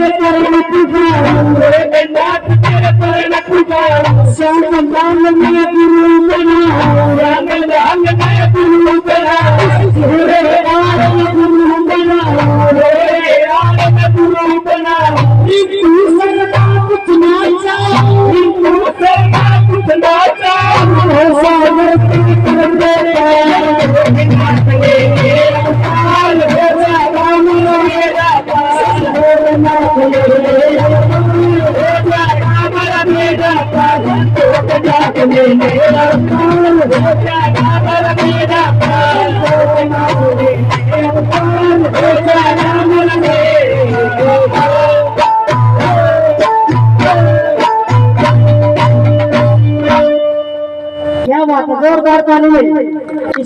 तेरे करण पूजा जगन्नाथ तेरे करण पूजा श्याम राम मैं गुरु बना राम राम मैं गुरु बना रे राम गुरु बना रे राम मैं गुरु बना तू सरदा कुछ ना चाह तू सरदा कुछ ना चाह सागर के कर दे जगन्नाथ के पाल हो जा राम मेरा पाल हो जा राम मेरा पाल हो जा मेरा पाल हो जा राम मेरा पाल हो जा राम मेरा क्या बात है जोरदार ताली